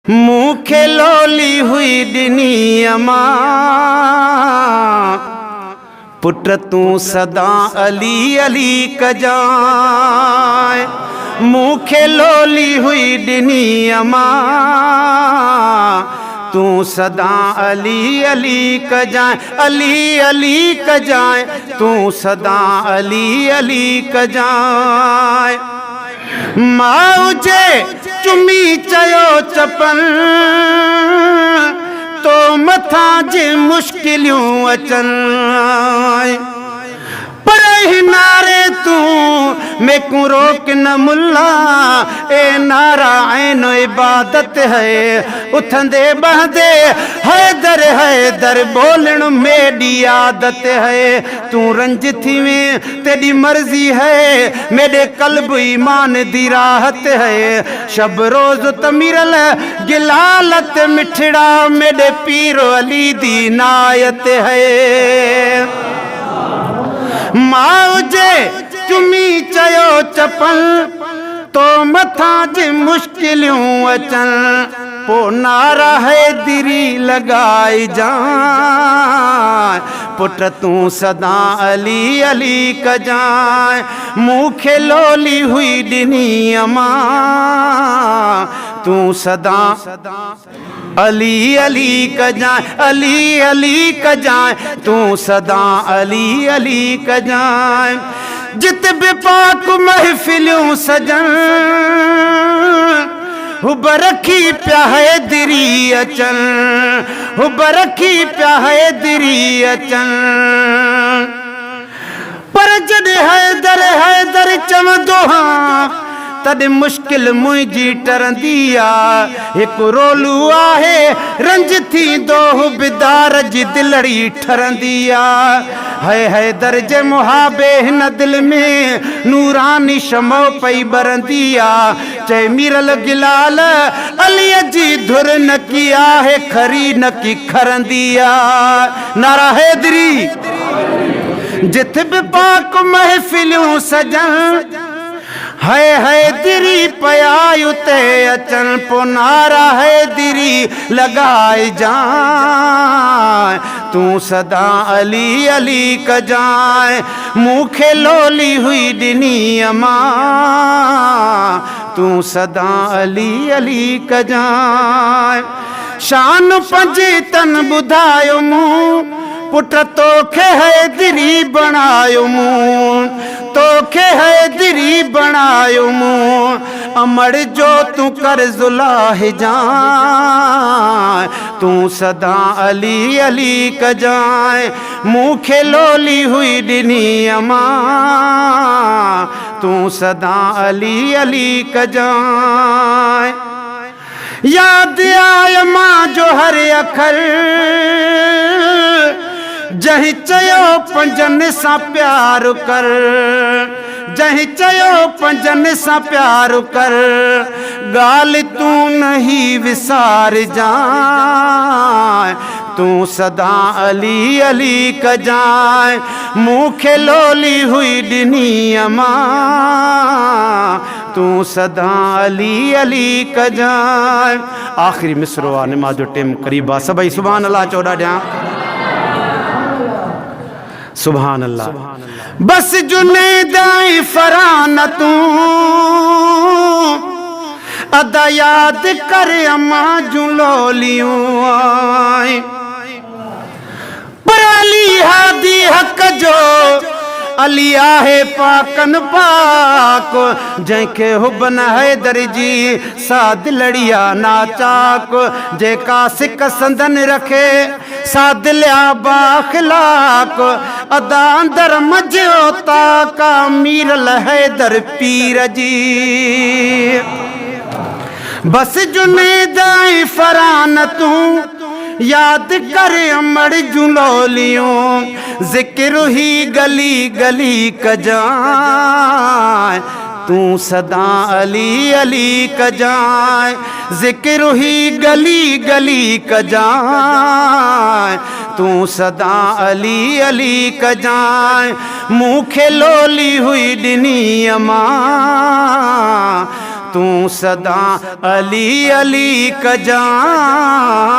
मूंखे लोली हुई ॾिनी अमां पुट तूं सदा अली अली कजाए। मूंखे लोली हुई ॾिनी अमां तूं सदा अली अली कजाए, अली अली कजाए, तूं सदा अली अली कजाए। माउ जे चुमी चयो चपन तो मथा जे मुश्किलियूं अचनि, पर नारे तूं मेकू रोक न मुल्ला, ए नारा ऐन इबादत है। उथंदे बहदे हैदर बोलण मेरी आदत है। तू रंज थी में तेरी मर्जी है, मेरे कल्ब ईमान दी राहत है। शब रोज तमीरल गिलालत मिठड़ा मेरे पीर अली दी नायत है। माउ जे चुमी चयो चपन तो मथा जे मुश्किलियूं अचनि, पो नारा हैदरी लगाई जाए। पुट तूं सदा अली अली कजाए। मूंखे लोली हुई ॾिनी अमां तूं सदा अली अली कजाए, अली अली कजाए, तूं सदा अली अली कजाए। जित बि पाक महफिलियूं सजन हुब रखी पिया हैदरी अचन, हुब रखी पिया हैदरी अचन। पर जॾहिं हैदर चवंदो हां तॾहिं मुश्किल मुंहिंजी टरंदी आ। हिकु रोलू आहे रंज थींदो बिदार जी दिलड़ी ठरंदी आ। हैदर जे मुहाबे हिन दिल में नूरानी शमो पई बरंदी आ। चए मीरल गिलाल अलीअ जी धुर न की आहे, खरी न की खरंदी आ। नारा हैदरी। जिथ बि पाक महफिलियूं सजन हैदरी पया उते अचन, पो नारा हैदरी लगाए जाए। तूं सदा अली अली कजाए। मूंखे लोली हुई ॾिनी अमां तूं सदा अली अली कजाए। शान पंजे तन ॿुधायो मूं पुट तोखे हैदरी बणायो मूं, तोखे हैदरी बणायो मूं। अमड़ जो तूं कर्ज़ लाहे जाए। तूं सदा अली अली कजाए। मूंखे लोली हुई ॾिनी अमां तूं सदा अली अली कजाए। याद आय मां जो हर अखर जहीं चयो पंजन सां प्यार कर, जहीं चयो पंजन सां प्यार कर। गाल तूं नहीं विसार जाए। तूं सदा अली अली कजाए। मूंखे लोली हुई ॾिनी अमां तूं सदा अली अली कजाए। आख़िरी मिसरो आहे, नमाज़ जो टाइम क़रीब आहे। सभई सुभान अल्लाह चओ ॾाढा। सुभान अल्लाह। बस जुनैद ऐं फरहान तूं अदा याद कर अमां जूं लोलियूं आए। पर अली हादी हक़ जो अली आहे पाकन पाक, जंहिंखे हुब न हैदर जी साद लड़िया नाचाक। जेका सिक संदन रखे सादिल्या बाखलाक, अदा अंदर मजो ताका मीरल हैदर पीर जी। बस जुनैद ऐं फरहान तूं याद कर अमड़ जूं लोलियूं। ज़िक्र ही गली गली कजाए। तूं सदा अली अली कजाए। ज़िक्र ही गली गली कजाए। तूं सदा अली अली कजाए। मूंखे लोली हुई ॾिनी अमां तू सदा अली अली कजां।